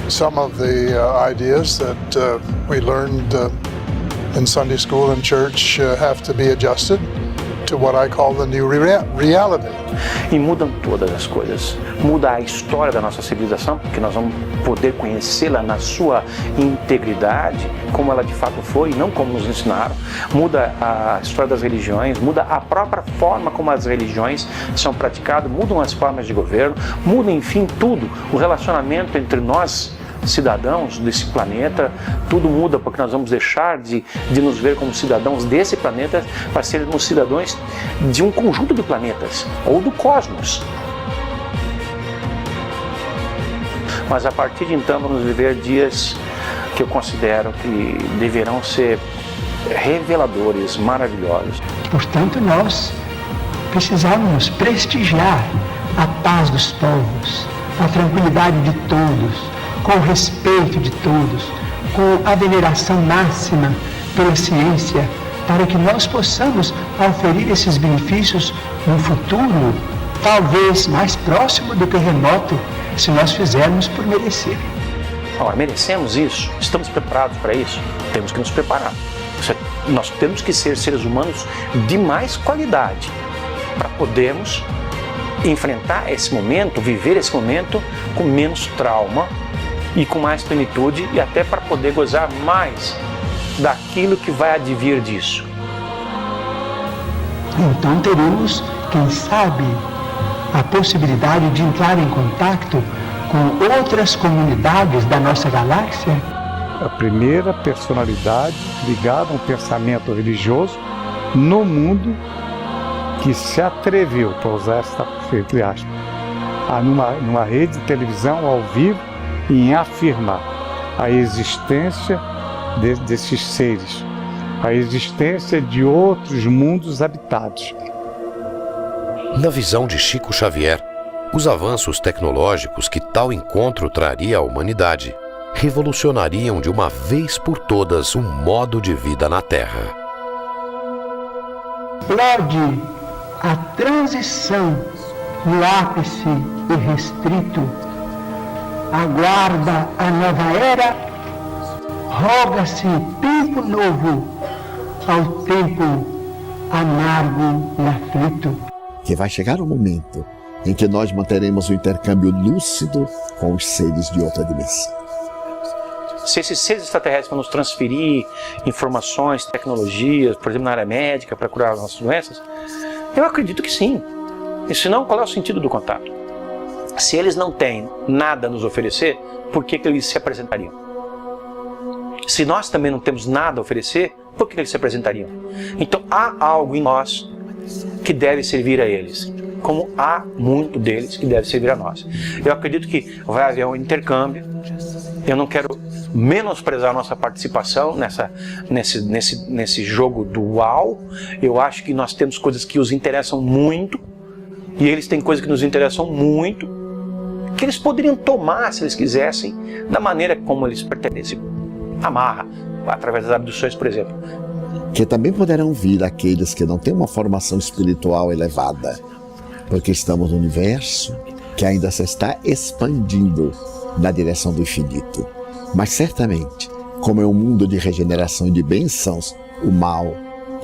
some of the ideas that we learned in Sunday school and church have to be adjusted to what I call the new reality. E mudam todas as coisas. Muda a história da nossa civilização, porque nós vamos poder conhecê-la na sua integridade, como ela de fato foi, não como nos ensinaram. Muda a história das religiões, muda a própria forma como as religiões são praticadas, mudam as formas de governo, muda, enfim, tudo. O relacionamento entre nós, cidadãos desse planeta, tudo muda, porque nós vamos deixar de nos ver como cidadãos desse planeta para sermos cidadãos de um conjunto de planetas, ou do cosmos. Mas a partir de então vamos viver dias que eu considero que deverão ser reveladores, maravilhosos. Portanto, nós precisamos prestigiar a paz dos povos, a tranquilidade de todos, com o respeito de todos, com a veneração máxima pela ciência, para que nós possamos oferir esses benefícios no futuro, talvez mais próximo do que remoto, se nós fizermos por merecer. Ora, merecemos isso? Estamos preparados para isso? Temos que nos preparar. Nós temos que ser seres humanos de mais qualidade para podermos enfrentar esse momento, viver esse momento com menos trauma e com mais plenitude, e até para poder gozar mais daquilo que vai advir disso. Então teremos, quem sabe, a possibilidade de entrar em contato com outras comunidades da nossa galáxia. A primeira personalidade ligada a um pensamento religioso no mundo que se atreveu, para usar essa entre aspas, numa rede de televisão ao vivo, em afirmar a existência desses seres, a existência de outros mundos habitados. Na visão de Chico Xavier, os avanços tecnológicos que tal encontro traria à humanidade revolucionariam de uma vez por todas o modo de vida na Terra. Lorde, a transição no ápice irrestrito aguarda a nova era, roga-se tempo novo ao tempo amargo e aflito. Que vai chegar o momento em que nós manteremos o intercâmbio lúcido com os seres de outra dimensão. Se esses seres extraterrestres vão nos transferir informações, tecnologias, por exemplo, na área médica, para curar as nossas doenças, eu acredito que sim. E se não, qual é o sentido do contato? Se eles não têm nada a nos oferecer, por que eles se apresentariam? Se nós também não temos nada a oferecer, por que eles se apresentariam? Então há algo em nós que deve servir a eles, como há muito deles que deve servir a nós. Eu acredito que vai haver um intercâmbio. Eu não quero menosprezar a nossa participação nesse jogo dual. Eu acho que nós temos coisas que os interessam muito, e eles têm coisas que nos interessam muito, que eles poderiam tomar, se eles quisessem, da maneira como eles pretendem. Amarra, através das abduções, por exemplo. Que também poderão vir aqueles que não têm uma formação espiritual elevada, porque estamos no universo que ainda se está expandindo na direção do infinito. Mas certamente, como é um mundo de regeneração e de bênçãos, o mal,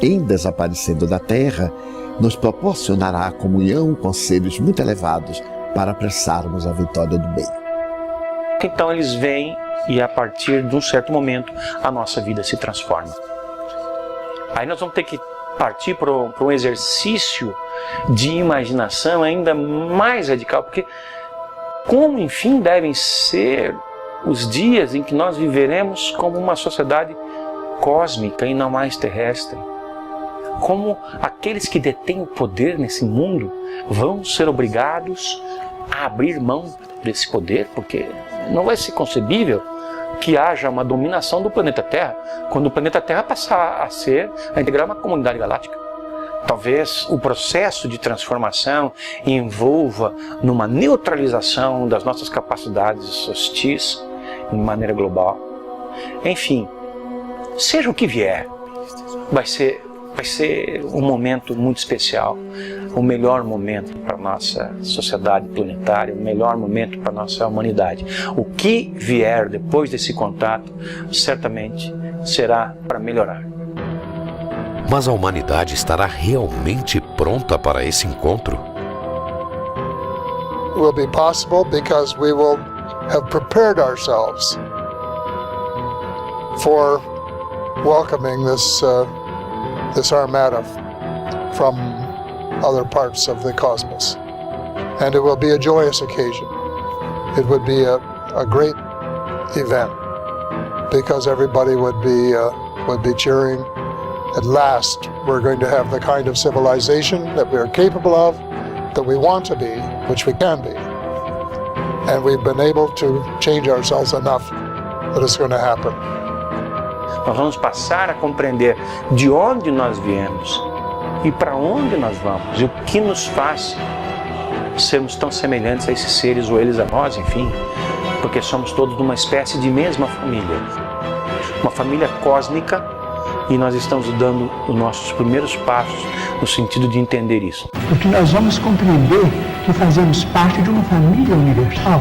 em desaparecendo da Terra, nos proporcionará a comunhão com seres muito elevados para apressarmos a vitória do bem. Então eles vêm e a partir de um certo momento a nossa vida se transforma. Aí nós vamos ter que partir para um exercício de imaginação ainda mais radical, porque como, enfim, devem ser os dias em que nós viveremos como uma sociedade cósmica e não mais terrestre. Como aqueles que detêm o poder nesse mundo vão ser obrigados a abrir mão desse poder, porque não vai ser concebível que haja uma dominação do planeta Terra, quando o planeta Terra passar a integrar uma comunidade galáctica. Talvez o processo de transformação envolva numa neutralização das nossas capacidades hostis de maneira global. Enfim, seja o que vier, vai ser Vai ser um momento muito especial, o melhor momento para a nossa sociedade planetária, o melhor momento para a nossa humanidade. O que vier depois desse contato, certamente será para melhorar. Mas a humanidade estará realmente pronta para esse encontro? It will be possible because we will have prepared ourselves for welcoming this armada from other parts of the cosmos. And it will be a joyous occasion. It would be a great event because everybody would be cheering. At last, we're going to have the kind of civilization that we are capable of, that we want to be, which we can be. And we've been able to change ourselves enough that it's going to happen. Nós vamos passar a compreender de onde nós viemos e para onde nós vamos e o que nos faz sermos tão semelhantes a esses seres ou eles a nós, enfim, porque somos todos de uma espécie de mesma família, uma família cósmica, e nós estamos dando os nossos primeiros passos no sentido de entender isso. Porque nós vamos compreender que fazemos parte de uma família universal,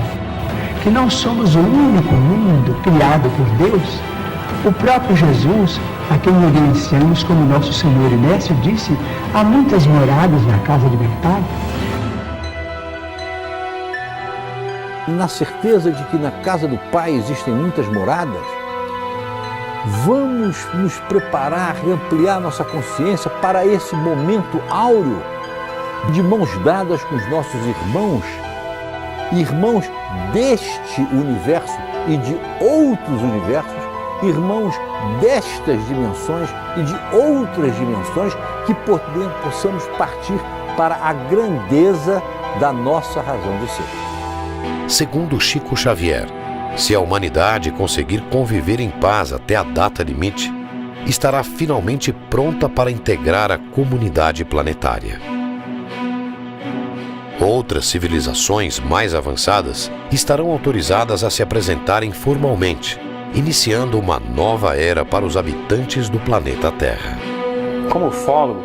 que não somos o único mundo criado por Deus. O próprio Jesus, a quem reverenciamos como nosso Senhor e Mestre, disse: há muitas moradas na casa de meu Pai. Na certeza de que na casa do Pai existem muitas moradas, vamos nos preparar e ampliar nossa consciência para esse momento áureo, de mãos dadas com os nossos irmãos deste universo e de outros universos, irmãos destas dimensões e de outras dimensões, que possamos partir para a grandeza da nossa razão de ser. Segundo Chico Xavier, se a humanidade conseguir conviver em paz até a data limite, estará finalmente pronta para integrar a comunidade planetária. Outras civilizações mais avançadas estarão autorizadas a se apresentarem formalmente, iniciando uma nova era para os habitantes do planeta Terra. Como ufólogo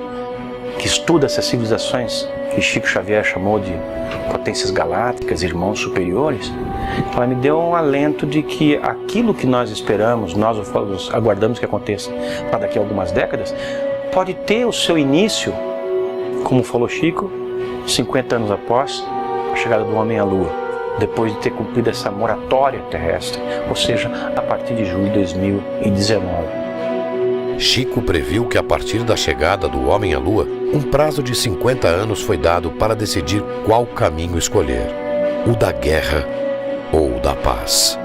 que estuda essas civilizações que Chico Xavier chamou de potências galácticas, irmãos superiores, ela me deu um alento de que aquilo que nós esperamos, nós ufólogos aguardamos que aconteça para daqui a algumas décadas, pode ter o seu início, como falou Chico, 50 anos após a chegada do homem à Lua, depois de ter cumprido essa moratória terrestre, ou seja, a partir de julho de 2019. Chico previu que a partir da chegada do homem à Lua, um prazo de 50 anos foi dado para decidir qual caminho escolher, o da guerra ou o da paz.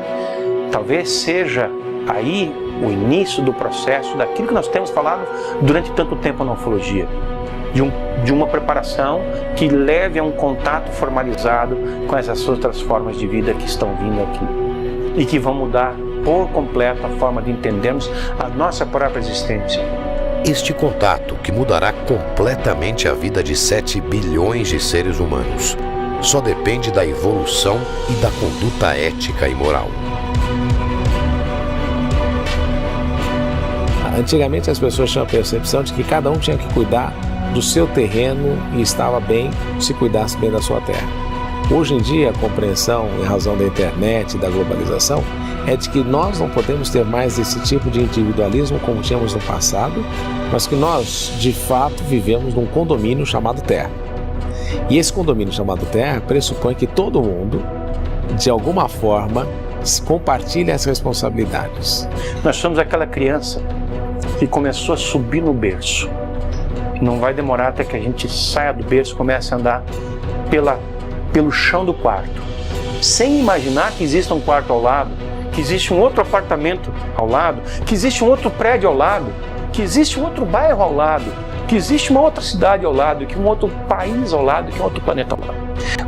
Talvez seja aí o início do processo daquilo que nós temos falado durante tanto tempo na ufologia, de uma preparação que leve a um contato formalizado com essas outras formas de vida que estão vindo aqui e que vão mudar por completo a forma de entendermos a nossa própria existência. Este contato, que mudará completamente a vida de 7 bilhões de seres humanos, só depende da evolução e da conduta ética e moral. Antigamente as pessoas tinham a percepção de que cada um tinha que cuidar do seu terreno e estava bem se cuidasse bem da sua terra. Hoje em dia, a compreensão, em razão da internet e da globalização, é de que nós não podemos ter mais esse tipo de individualismo como tínhamos no passado, mas que nós, de fato, vivemos num condomínio chamado Terra. E esse condomínio chamado Terra pressupõe que todo mundo, de alguma forma, compartilha as responsabilidades. Nós somos aquela criança que começou a subir no berço. Não vai demorar até que a gente saia do berço e comece a andar pelo chão do quarto, sem imaginar que existe um quarto ao lado, que existe um outro apartamento ao lado, que existe um outro prédio ao lado, que existe um outro bairro ao lado, que existe uma outra cidade ao lado, que um outro país ao lado, que um outro planeta ao lado.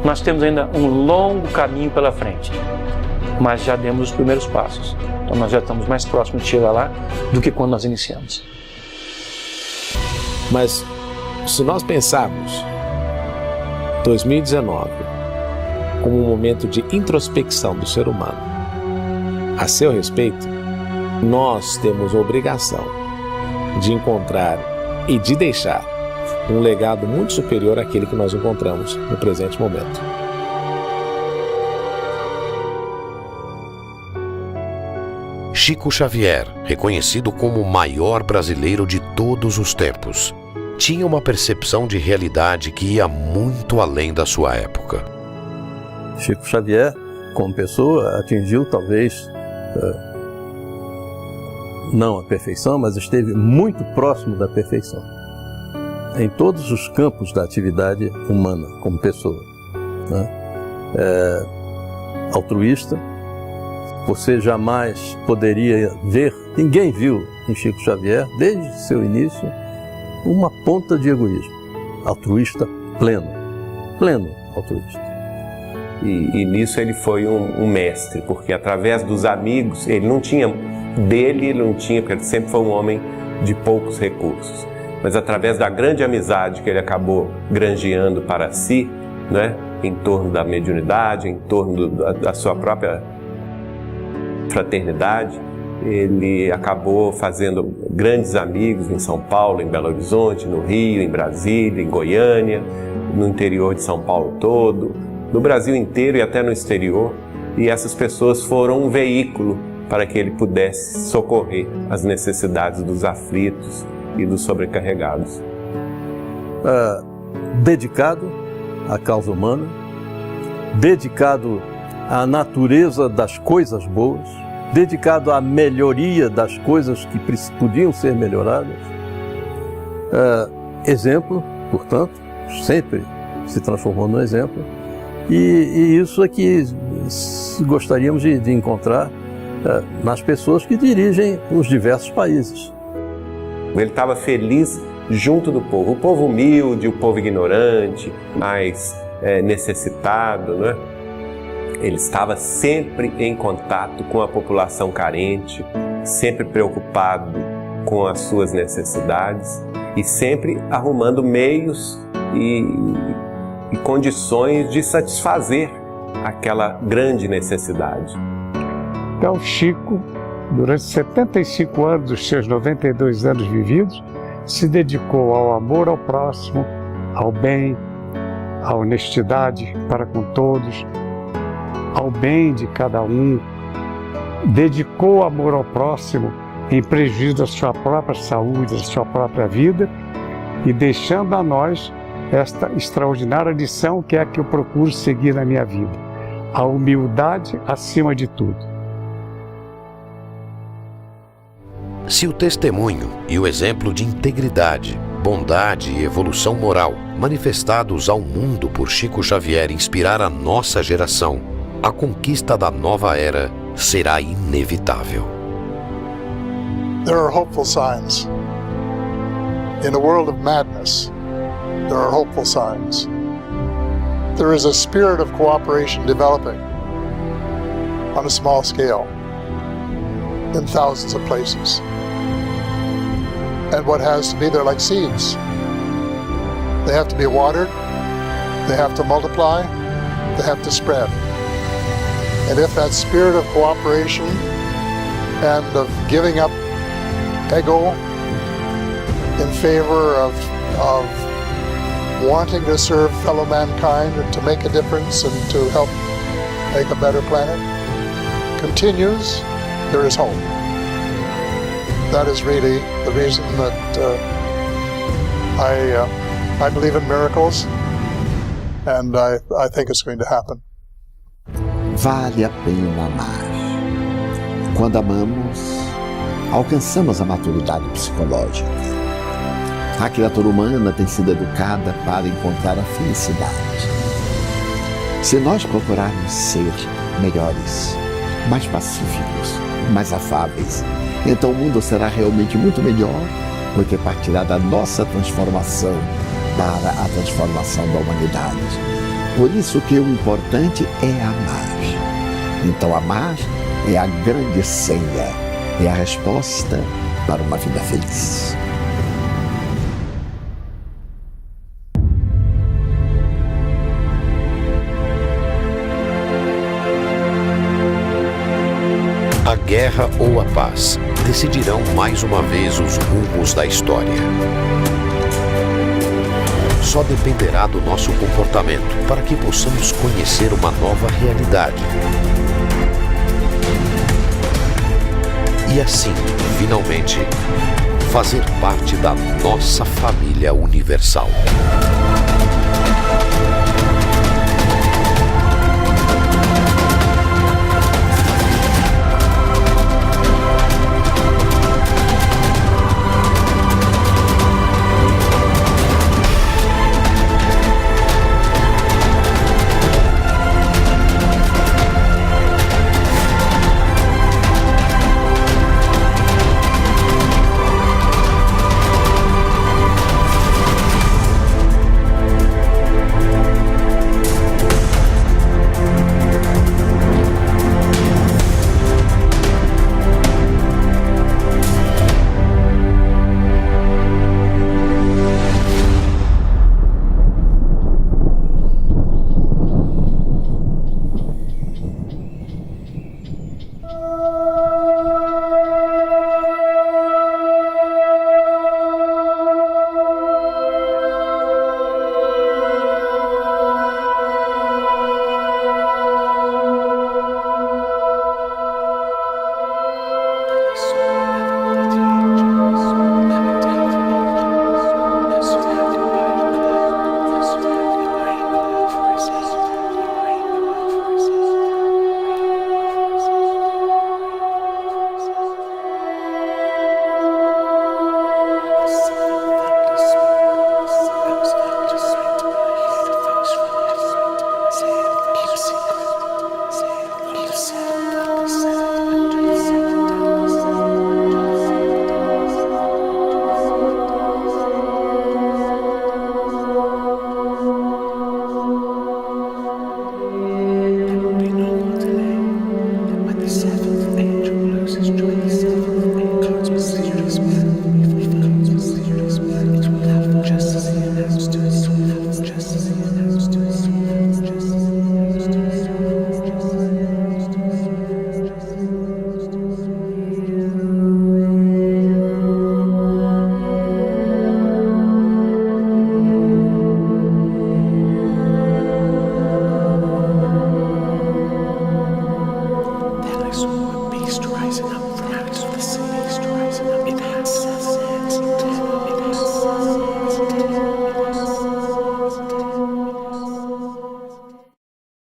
Nós temos ainda um longo caminho pela frente, mas já demos os primeiros passos. Então nós já estamos mais próximos de chegar lá do que quando nós iniciamos. Mas se nós pensarmos 2019 como um momento de introspecção do ser humano a seu respeito, nós temos a obrigação de encontrar e de deixar um legado muito superior àquele que nós encontramos no presente momento. Chico Xavier, reconhecido como o maior brasileiro de todos os tempos, tinha uma percepção de realidade que ia muito além da sua época. Chico Xavier, como pessoa, atingiu talvez não a perfeição, mas esteve muito próximo da perfeição em todos os campos da atividade humana como pessoa, né? Altruísta. Você jamais poderia ver, ninguém viu em Chico Xavier, desde seu início, uma ponta de egoísmo. Altruísta pleno altruísta. E nisso ele foi um mestre, porque através dos amigos, ele não tinha, porque ele sempre foi um homem de poucos recursos, mas através da grande amizade que ele acabou granjeando para si, né, em torno da mediunidade, em torno da sua própria fraternidade, ele acabou fazendo grandes amigos em São Paulo, em Belo Horizonte, no Rio, em Brasília, em Goiânia, no interior de São Paulo todo, no Brasil inteiro e até no exterior. E essas pessoas foram um veículo para que ele pudesse socorrer as necessidades dos aflitos e dos sobrecarregados. Dedicado à causa humana, dedicado à natureza das coisas boas, dedicado à melhoria das coisas que podiam ser melhoradas. Exemplo, portanto, sempre se transformou no exemplo, e isso é que gostaríamos de encontrar nas pessoas que dirigem os diversos países. Ele estava feliz junto do povo, o povo humilde, o povo ignorante, mais necessitado, né? Ele estava sempre em contato com a população carente, sempre preocupado com as suas necessidades e sempre arrumando meios e condições de satisfazer aquela grande necessidade. Então, Chico, durante 75 anos dos seus 92 anos vividos, se dedicou ao amor ao próximo, ao bem, à honestidade para com todos, ao bem de cada um, dedicou amor ao próximo em prejuízo da sua própria saúde, da sua própria vida, e deixando a nós esta extraordinária lição que é a que eu procuro seguir na minha vida: a humildade acima de tudo. Se o testemunho e o exemplo de integridade, bondade e evolução moral manifestados ao mundo por Chico Xavier inspirar a nossa geração, a conquista da nova era será inevitável. There are hopeful signs. In a world of madness, there are hopeful signs. There is a spirit of cooperation developing on a small scale in thousands of places. And what has to be, they're like seeds. They have to be watered, they have to multiply, they have to spread. And if that spirit of cooperation and of giving up ego in favor of wanting to serve fellow mankind and to make a difference and to help make a better planet continues, there is hope. That is really the reason that I believe in miracles, and I think it's going to happen. Vale a pena amar. Quando amamos, alcançamos a maturidade psicológica. A criatura humana tem sido educada para encontrar a felicidade. Se nós procurarmos ser melhores, mais pacíficos, mais afáveis, então o mundo será realmente muito melhor, porque partirá da nossa transformação para a transformação da humanidade. Por isso que o importante é amar. Então amar é a grande senha, é a resposta para uma vida feliz. A guerra ou a paz decidirão mais uma vez os rumos da história. só dependerá do nosso comportamento para que possamos conhecer uma nova realidade. E assim, finalmente, fazer parte da nossa família universal.